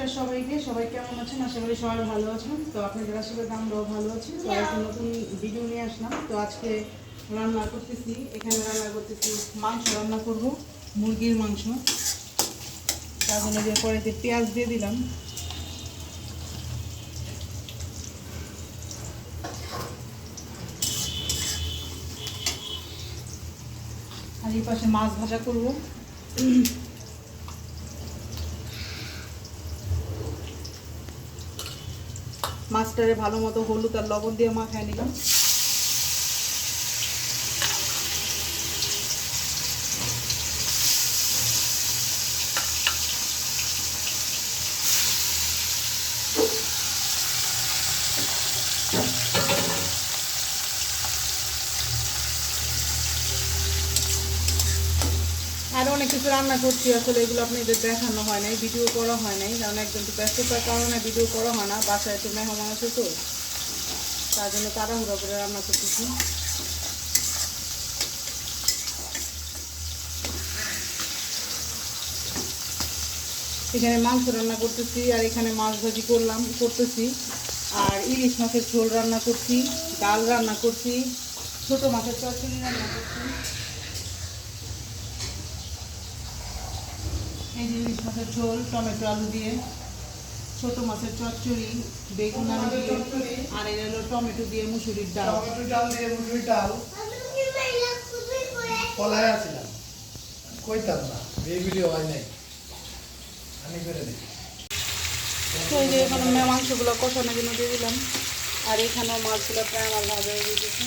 নমস্কার সবাইকে, সবাই কেমন আছেন? আশা করি সবাই ভালো আছেন। তো আপনাদের আশীর্বাদে আমরাও ভালো আছি। তো একটা নতুন ভিডিও নিয়ে আসলাম। তো আজকে রান্না করতেছি, এখানে রান্না করতেছি মাংস রান্না করব, মুরগির মাংস। তার জন্য যে কড়াইতে পেঁয়াজ দিয়ে দিলাম, আর এই পাশে মাছ ভাজা করব। মাছটারে ভালো মতো হলুদ আর লবণ দিয়ে মাখায় নিলাম। আরও অনেক কিছু রান্না করছি, আসলে এগুলো আপনাদের দেখানো হয় নাই, ভিডিও করা হয় নাই, কারণ একদম তো ব্যস্ততার কারণে ভিডিও করা হয় না। বাসায় একটু মেহমান আছে, তো তার জন্য তাড়াহুড়ো করে রান্না করতেছি। এখানে মাংস রান্না করতেছি, আর এখানে মাছ ভাজি করতেছি, আর ইলিশ মাছের ঝোল রান্না করছি, ডাল রান্না করছি, ছোটো মাছের চচ্চড়ি রান্না করছি। এই যে ইলিশ মাছের ঝোল টমেটো আলু দিয়ে, ছোটো মাছের চচ্চড়ি বেগুন আলু দিয়ে, আর এই হলো টমেটো দিয়ে মুসুরির ডাল। টমেটো ডাল দিয়ে মুসুরির ডাল পলায় আছিলাম, কইতাম না, এই ভিডিও হয় নাই, আমি করে দিই। তো এই যে এখানে মাংসগুলো কষানোর জন্য দিয়ে দিলাম, আর এখানেও মাছগুলো প্রায় আমার ভাজা হয়ে গেছে।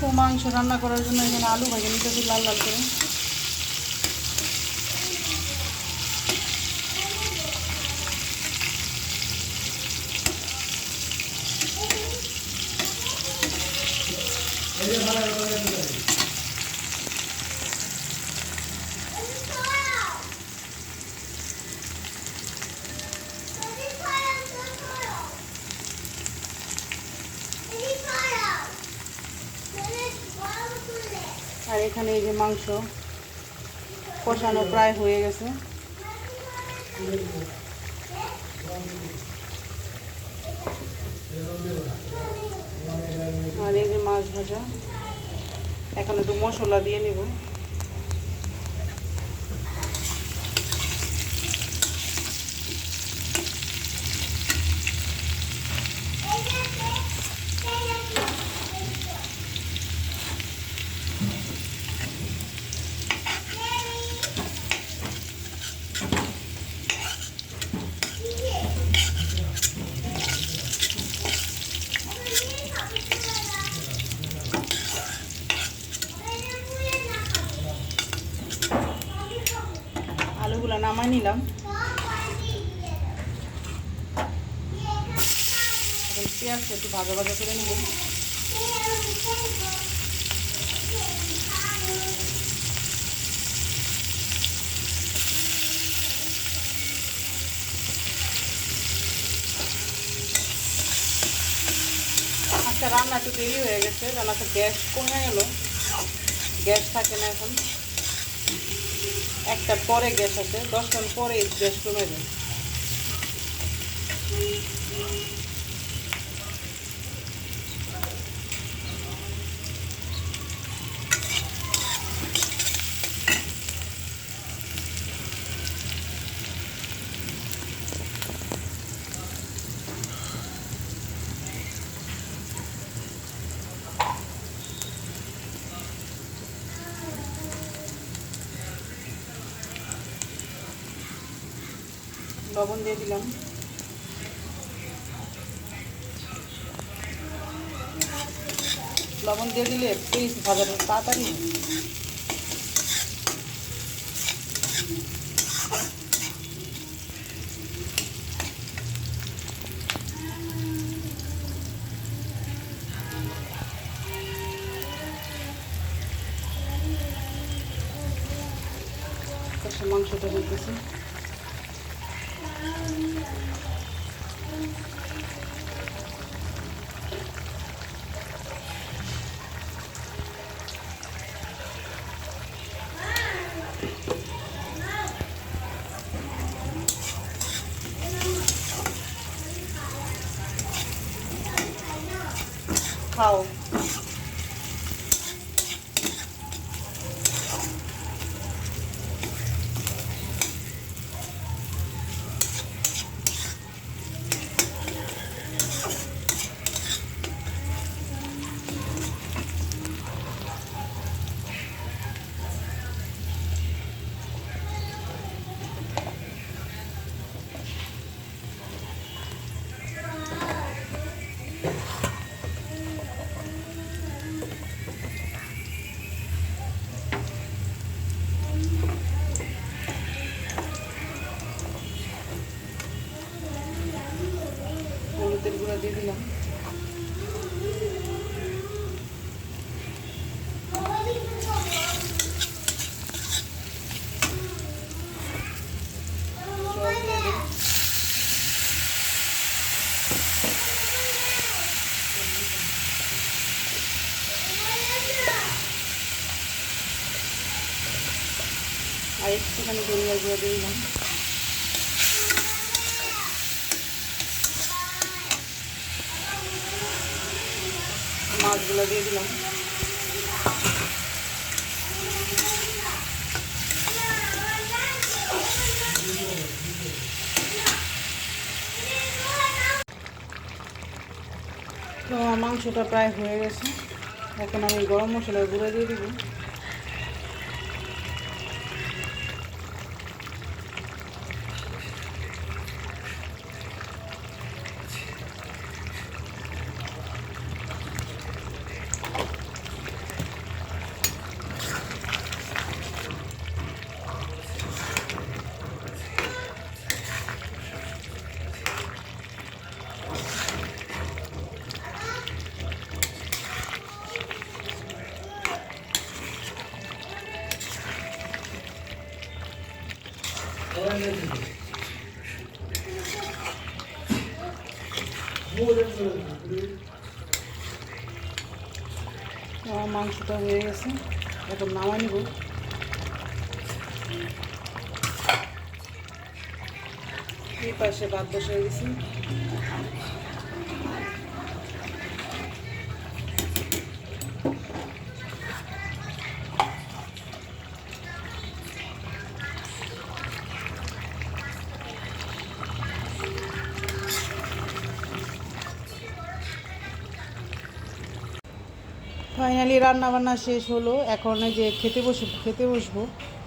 তো মাংস রান্না করার জন্য এখানে আলু ভেজে নিতেছি লাল লাল করে। আর এখানে এই যে মাংস কষানো প্রায় হয়ে গেছে। আর এই যে মাছ ভাজা, এখন একটু মশলা দিয়ে নেব। আলুগুলো নামাই নিলাম, এখন পেঁয়াজটা একটু ভাজা ভাজা করে নেব। আচ্ছা, রান্না একটু দেরি হয়ে গেছে, রান্নাতে গ্যাস কমে গেল, গ্যাস থাকে না এখন। একটার পরে গ্যাস আছে, 10টার পরে গ্যাস কমে যায়। লবণ দিয়ে দিলাম, লবণ দিয়ে দিলে পিস ভাজাটা তাড়াতাড়ি। পাশে মাংসটা করতেছি। খাও। হলুদের গুঁড়া দিয়ে দিলাম। আর একটুখানি ধনিয়ার গুঁড়া দিয়ে দিলাম। মাছগুলো দিয়ে দিলাম। তো আমার মাংসটা প্রায় হয়ে গেছে। এখন আমি গরম মশলার গুঁড়ো দিয়ে দিব। আমার মাংসটা হয়ে গেছে, এখন নামাই নিব। এই পাশে ভাত বসিয়ে গেছি। ফাইনালি রান্না বান্না শেষ হলো। এখন এই যে খেতে বসবো।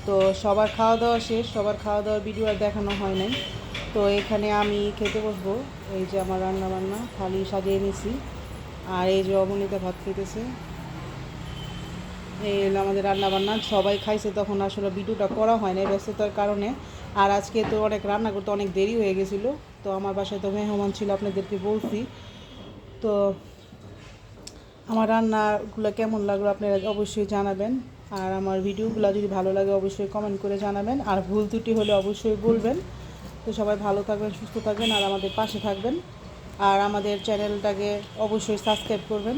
তো সবার খাওয়া দাওয়া শেষ, সবার খাওয়া দাওয়ার ভিডিও আর দেখানো হয় নাই। তো এখানে আমি খেতে বসবো। এই যে আমার রান্না বান্না থালি সাজিয়ে নিছি। আর এই যে অমনিতা ভাত খেতেছে। এই হলো আমাদের রান্না বান্না। সবাই খাইছে, তখন আসলে ভিডিওটা করা হয় না ব্যস্ততার কারণে। আর আজকে তো অনেক রান্না করতে অনেক দেরি হয়ে গেছিলো। তো আমার বাসায় তো মেহমান ছিল, আপনাদেরকে বলছি। তো আমার রান্নাগুলো কেমন লাগলো আপনারা অবশ্যই জানাবেন। আর আমার ভিডিওগুলো যদি ভালো লাগে অবশ্যই কমেন্ট করে জানাবেন। আর ভুল ত্রুটি হলে অবশ্যই বলবেন। তো সবাই ভালো থাকবেন, সুস্থ থাকবেন, আর আমাদের পাশে থাকবেন। আর আমাদের চ্যানেলটাকে অবশ্যই সাবস্ক্রাইব করবেন।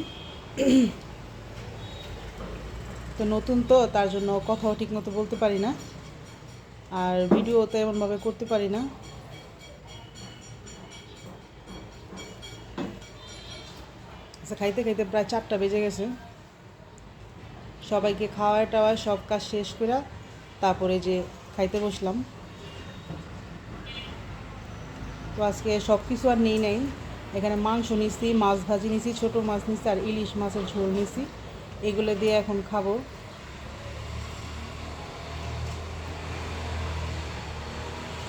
তো নতুন তো, তার জন্য কথাও ঠিকমতো বলতে পারি না, আর ভিডিও তো এমনভাবে করতে পারি না। আচ্ছা, খাইতে খাইতে প্রায় 4টা বেজে গেছে। সবাইকে খাওয়ায় টাওয়ায় সব কাজ শেষ করে তারপরে যে খাইতে বসলাম। তো আজকে সব কিছু আর নেই নাই। এখানে মাংস নিছি, মাছ ভাজি নিছি, ছোটো মাছ নিছি, আর ইলিশ মাছের ঝোল নিছি। এগুলো দিয়ে এখন খাবো।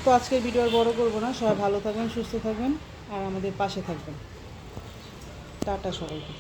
তো আজকের ভিডিও আর বড় করবো না। সবাই ভালো থাকবেন, সুস্থ থাকবেন, আর আমাদের পাশে থাকবেন। টাটা সবাইকে।